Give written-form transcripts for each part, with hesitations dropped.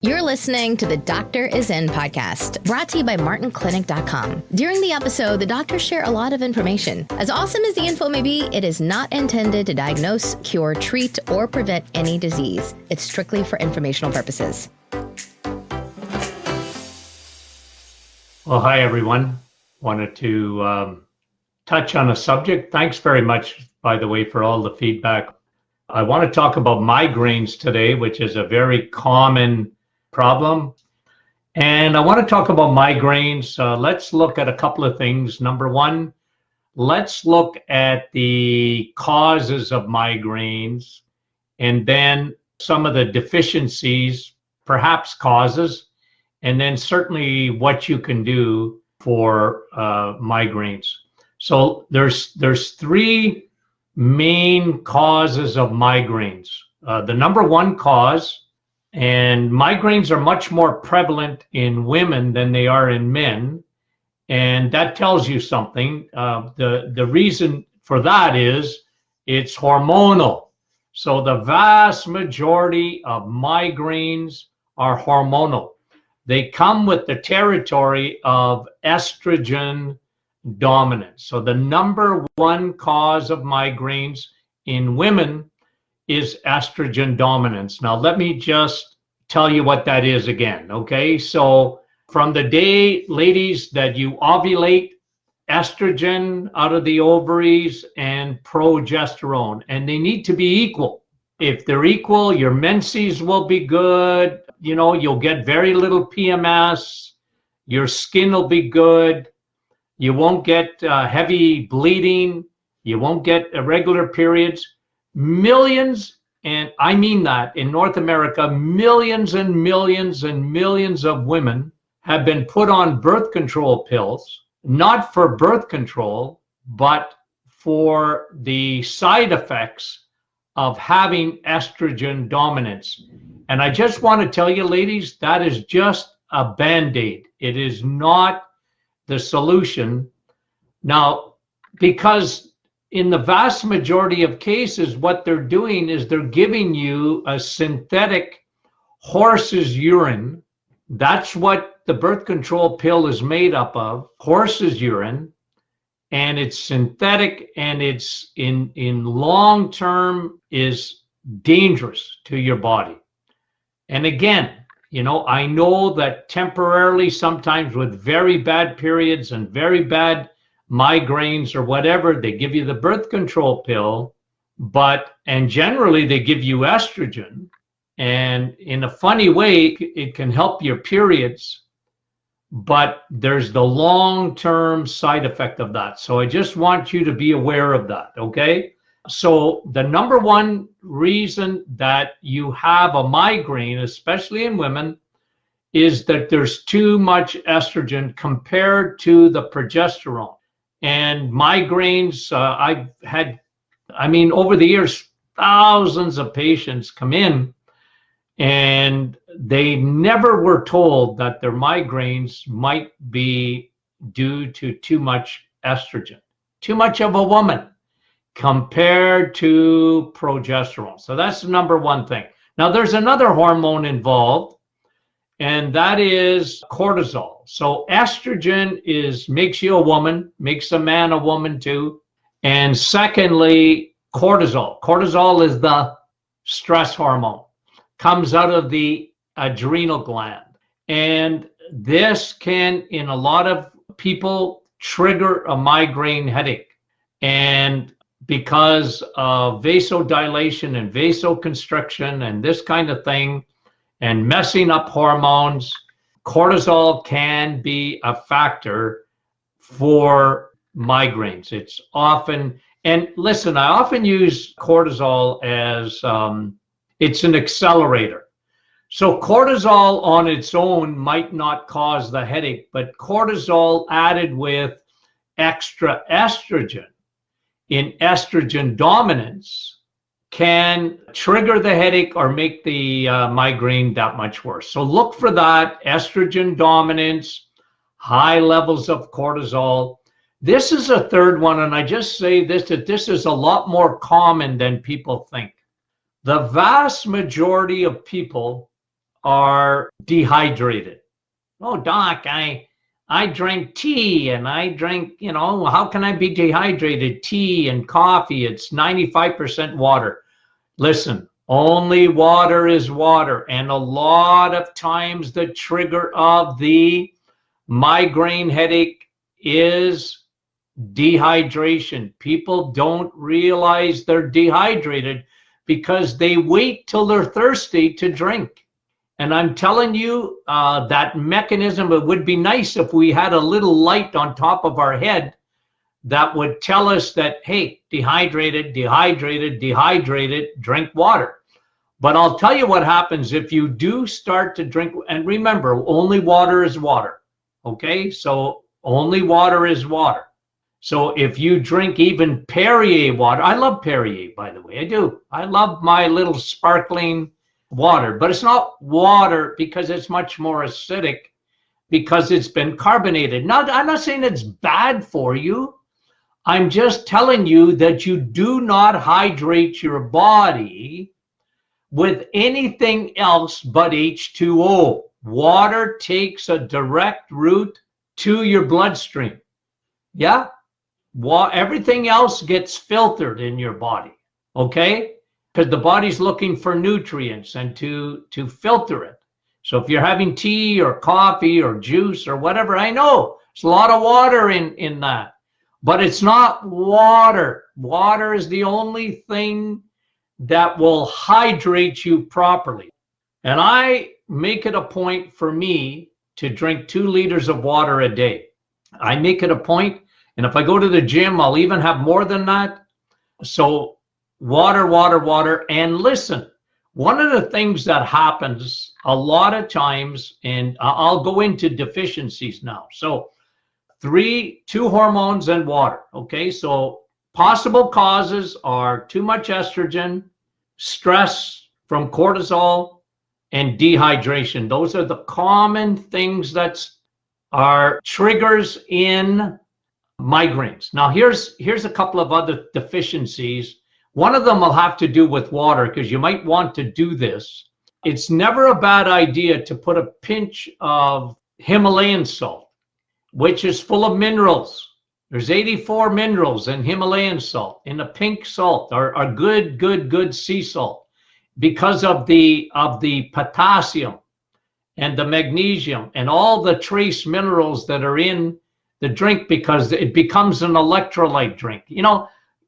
You're listening to the Doctor Is In podcast, brought to you by MartinClinic.com. During the episode, the doctors share a lot of information. As awesome as the info may be, it is not intended to diagnose, cure, treat, or prevent any disease. It's strictly for informational purposes. Well, hi, everyone. Wanted to touch on a subject. Thanks very much, by the way, for all the feedback. I want to talk about migraines today, which is a very common problem. And I want to talk about migraines. Let's look at a couple of things. Number one, let's look at the causes of migraines and then some of the deficiencies, perhaps causes, and then certainly what you can do for migraines. So there's three main causes of migraines. The number one cause, and migraines are much more prevalent in women than they are in men. And that tells you something. The reason for that is it's hormonal. So the vast majority of migraines are hormonal. They come with the territory of estrogen dominance. So the number one cause of migraines in women is estrogen dominance. Now, let me just tell you what that is again, okay? So from the day, ladies, that you ovulate, estrogen out of the ovaries and progesterone, and they need to be equal. If they're equal, your menses will be good. You know, you'll get very little PMS. Your skin will be good. You won't get heavy bleeding. You won't get irregular periods. Millions, and I mean that in North America, millions and millions and millions of women have been put on birth control pills, not for birth control, but for the side effects of having estrogen dominance. And I just want to tell you, ladies, that is just a Band-Aid. It is not the solution. Now, because in the vast majority of cases, what they're doing is they're giving you a synthetic horse's urine. That's what the birth control pill is made up of, horse's urine. And it's synthetic, and it's in long term is dangerous to your body. And again, you know, I know that temporarily, sometimes with very bad periods and very bad migraines or whatever, they give you the birth control pill, and generally they give you estrogen, and in a funny way it can help your periods, but there's the long-term side effect of that. So I just want you to be aware of that, okay? So the number one reason that you have a migraine, especially in women, is that there's too much estrogen compared to the progesterone. And migraines, I've had, over the years, thousands of patients come in and they never were told that their migraines might be due to too much estrogen, too much of a woman compared to progesterone. So that's the number one thing. Now, there's another hormone involved, and that is cortisol. So estrogen makes you a woman, makes a man a woman too. And secondly, cortisol. Cortisol is the stress hormone, comes out of the adrenal gland. And this can, in a lot of people, trigger a migraine headache. And because of vasodilation and vasoconstriction and this kind of thing, and messing up hormones, cortisol can be a factor for migraines. It's often, and listen, I often use cortisol as, it's an accelerator. So cortisol on its own might not cause the headache, but cortisol added with extra estrogen in estrogen dominance can trigger the headache or make the migraine that much worse. So look for that, estrogen dominance, high levels of cortisol. This is a third one, and I just say this, that this is a lot more common than people think. The vast majority of people are dehydrated. Oh, doc, I drink tea and I drink, how can I be dehydrated? Tea and coffee, it's 95% water. Listen, only water is water. And a lot of times the trigger of the migraine headache is dehydration. People don't realize they're dehydrated because they wait till they're thirsty to drink. And I'm telling you, that mechanism, it would be nice if we had a little light on top of our head that would tell us that, hey, dehydrated, dehydrated, dehydrated, drink water. But I'll tell you what happens if you do start to drink. And remember, only water is water. Okay, so only water is water. So if you drink even Perrier water, I love Perrier, by the way, I do. I love my little sparkling water, but it's not water because it's much more acidic because it's been carbonated. Now, I'm not saying it's bad for you. I'm just telling you that you do not hydrate your body with anything else but H2O. Water takes a direct route to your bloodstream. Yeah? Everything else gets filtered in your body, okay? Because the body's looking for nutrients and to filter it. So if you're having tea or coffee or juice or whatever, I know it's a lot of water in that, but it's not water. Water is the only thing that will hydrate you properly. And I make it a point for me to drink 2 liters of water a day. I make it a point, and if I go to the gym, I'll even have more than that. So water, water, water. And listen, one of the things that happens a lot of times, and I'll go into deficiencies now. So 2 hormones and water. Okay, so possible causes are too much estrogen, stress from cortisol, and dehydration. Those are the common things that are triggers in migraines. Now, here's a couple of other deficiencies. One of them will have to do with water because you might want to do this. It's never a bad idea to put a pinch of Himalayan salt, which is full of minerals. There's 84 minerals in Himalayan salt, in the pink salt, or good sea salt, because of the potassium and the magnesium and all the trace minerals that are in the drink, because it becomes an electrolyte drink.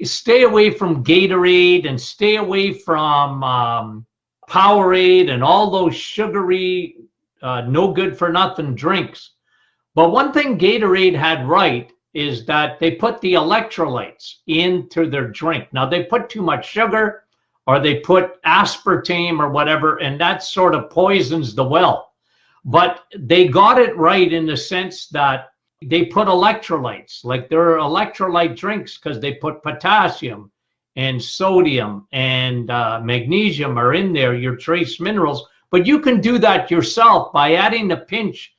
Stay away from Gatorade and stay away from Powerade and all those sugary, no good for nothing drinks. But one thing Gatorade had right is that they put the electrolytes into their drink. Now they put too much sugar or they put aspartame or whatever, and that sort of poisons the well. But they got it right in the sense that they put electrolytes, like there are electrolyte drinks because they put potassium and sodium and magnesium are in there, your trace minerals. But you can do that yourself by adding a pinch.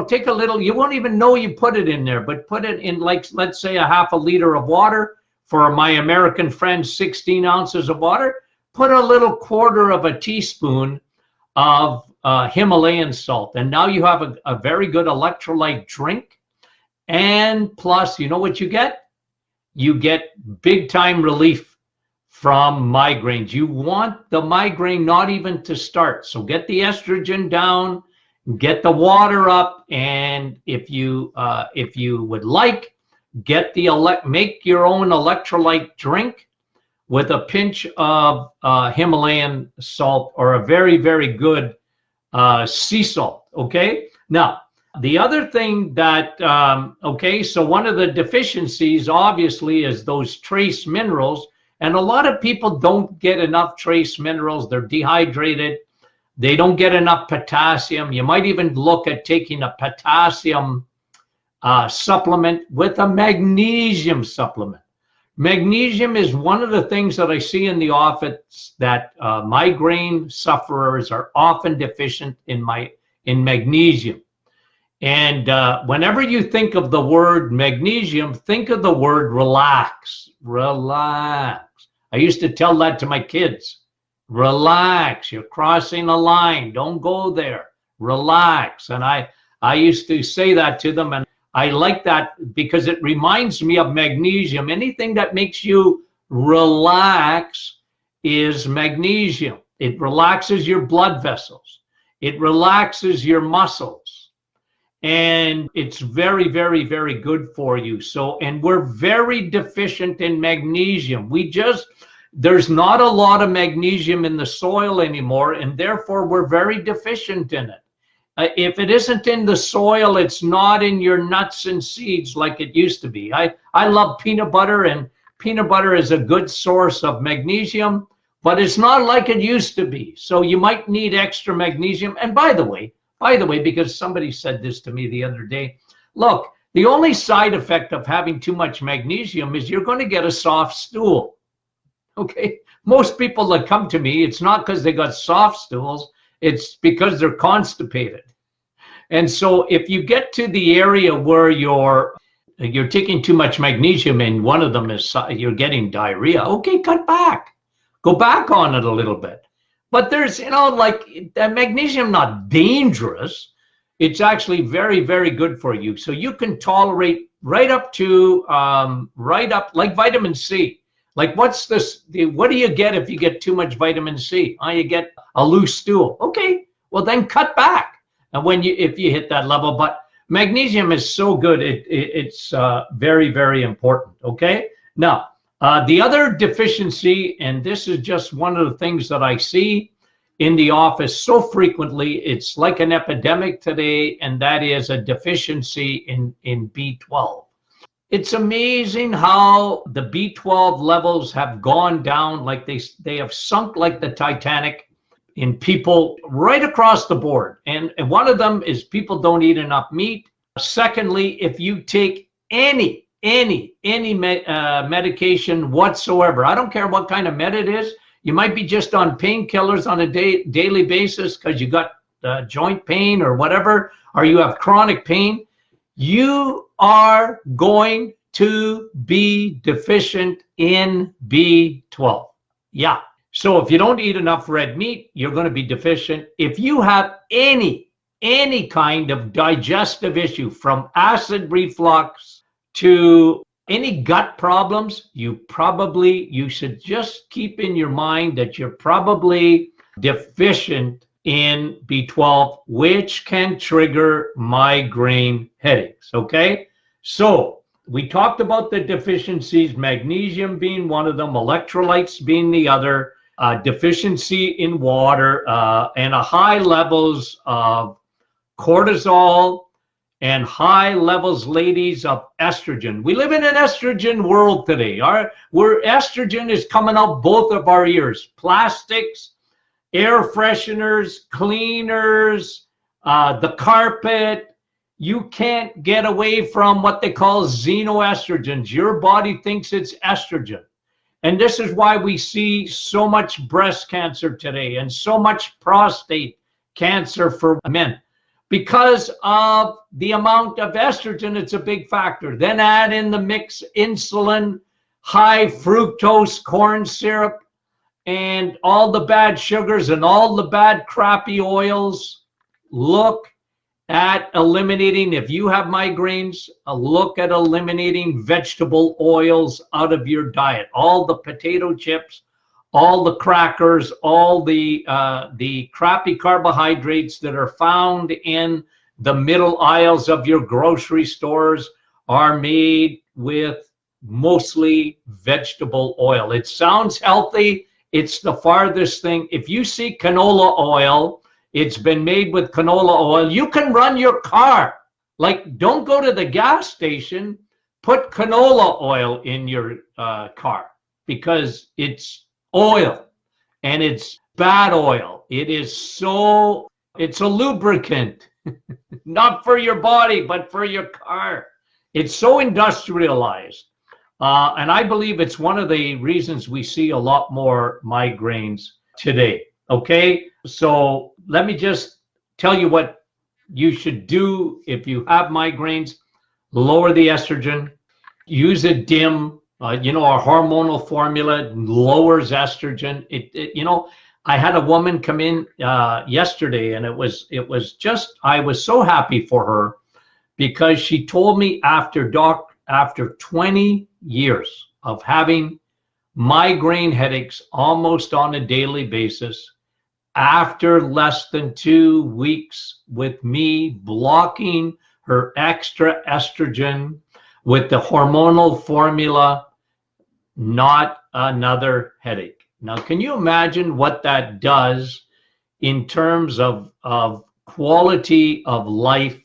Take a little, you won't even know you put it in there, but put it in, like, let's say a half a liter of water. For my American friends, 16 ounces of water. Put a little quarter of a teaspoon of Himalayan salt. And now you have a very good electrolyte drink. And plus, you know what you get? You get big time relief from migraines. You want the migraine not even to start. So get the estrogen down, get the water up, and if you would like, make your own electrolyte drink with a pinch of Himalayan salt or a very, very good sea salt. Okay. Now, the other thing that, so one of the deficiencies obviously is those trace minerals. And a lot of people don't get enough trace minerals. They're dehydrated. They don't get enough potassium. You might even look at taking a potassium supplement with a magnesium supplement. Magnesium is one of the things that I see in the office that migraine sufferers are often deficient in magnesium. And whenever you think of the word magnesium, think of the word relax. Relax. I used to tell that to my kids. Relax. You're crossing a line. Don't go there. Relax. And I used to say that to them, and I like that because it reminds me of magnesium. Anything that makes you relax is magnesium. It relaxes your blood vessels. It relaxes your muscles. And it's very, very, very good for you. So, and we're very deficient in magnesium. There's not a lot of magnesium in the soil anymore, and therefore we're very deficient in it. If it isn't in the soil, it's not in your nuts and seeds like it used to be. I love peanut butter, and peanut butter is a good source of magnesium, but it's not like it used to be. So you might need extra magnesium. And by the way, because somebody said this to me the other day, look, the only side effect of having too much magnesium is you're going to get a soft stool. Okay? Most people that come to me, it's not because they got soft stools, it's because they're constipated. And so if you get to the area where you're taking too much magnesium and one of them is you're getting diarrhea, okay, cut back. Go back on it a little bit. But there's, like magnesium, not dangerous. It's actually very, very good for you. So you can tolerate right up like vitamin C. Like what do you get if you get too much vitamin C? You get a loose stool. Okay, well then cut back. And if you hit that level, but magnesium is so good, it's very, very important. Okay, now the other deficiency, and this is just one of the things that I see in the office so frequently, it's like an epidemic today, and that is a deficiency in B12. It's amazing how the B12 levels have gone down, like they have sunk like the Titanic in people right across the board. And one of them is people don't eat enough meat. Secondly, if you take any medication whatsoever, I don't care what kind of med it is, you might be just on painkillers on a daily basis because you got joint pain or whatever, or you have chronic pain, you are going to be deficient in B12. Yeah. So if you don't eat enough red meat, you're going to be deficient. If you have any kind of digestive issue, from acid reflux to any gut problems, you should just keep in your mind that you're probably deficient in B12, which can trigger migraine headaches. Okay, so we talked about the deficiencies, magnesium being one of them, electrolytes being the other, deficiency in water, and a high levels of cortisol and high levels, ladies, of estrogen. We live in an estrogen world today, where estrogen is coming out both of our ears. Plastics, air fresheners, cleaners, the carpet. You can't get away from what they call xenoestrogens. Your body thinks it's estrogen. And this is why we see so much breast cancer today and so much prostate cancer for men. Because of the amount of estrogen, it's a big factor. Then add in the mix insulin, high fructose corn syrup, and all the bad sugars and all the bad crappy oils. Look at eliminating, if you have migraines, look at eliminating vegetable oils out of your diet. All the potato chips, all the crackers, all the crappy carbohydrates that are found in the middle aisles of your grocery stores are made with mostly vegetable oil. It sounds healthy. It's the farthest thing. If you see canola oil, it's been made with canola oil. You can run your car. Like, don't go to the gas station. Put canola oil in your car because it's oil and it's bad oil. It's a lubricant, not for your body, but for your car. It's so industrialized. And I believe it's one of the reasons we see a lot more migraines today. Okay, so let me just tell you what you should do if you have migraines. Lower the estrogen, use a DIM. Our hormonal formula lowers estrogen. I had a woman come in yesterday, and it was just, I was so happy for her because she told me after 20 years of having migraine headaches almost on a daily basis, after less than 2 weeks with me blocking her extra estrogen with the hormonal formula, not another headache. Now, can you imagine what that does in terms of quality of life?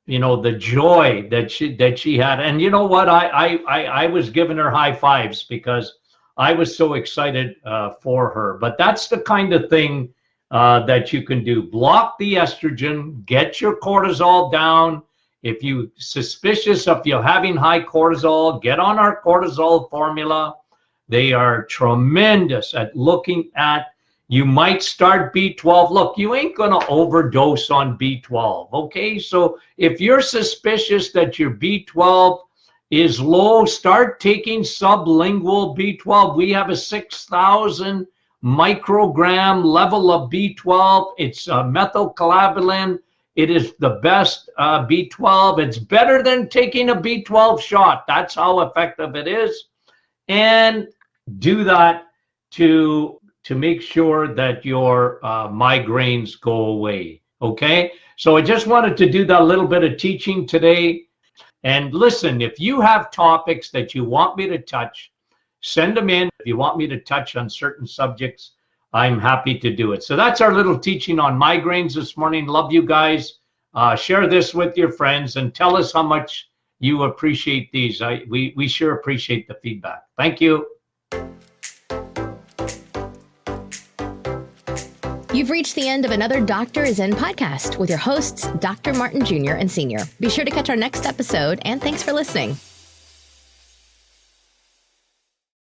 You know, the joy that she had. And you know what? I was giving her high fives because I was so excited for her. But that's the kind of thing that you can do. Block the estrogen, get your cortisol down. If you suspicious of you having high cortisol, get on our cortisol formula. They are tremendous at looking at, you might start B12. Look, you ain't going to overdose on B12, okay? So if you're suspicious that your B12 is low, start taking sublingual B12. We have a 6,000 microgram level of B12. It's methylcobalamin. It is the best B12. It's better than taking a B12 shot. That's how effective it is. And do that to make sure that your migraines go away. Okay, so I just wanted to do that little bit of teaching today. And listen, if you have topics that you want me to touch, send them in. If you want me to touch on certain subjects, I'm happy to do it. So that's our little teaching on migraines this morning. Love you guys. Share this with your friends and tell us how much you appreciate these. We sure appreciate the feedback. Thank you. You've reached the end of another Doctor is In podcast with your hosts, Dr. Martin Jr. and Sr. Be sure to catch our next episode, and thanks for listening.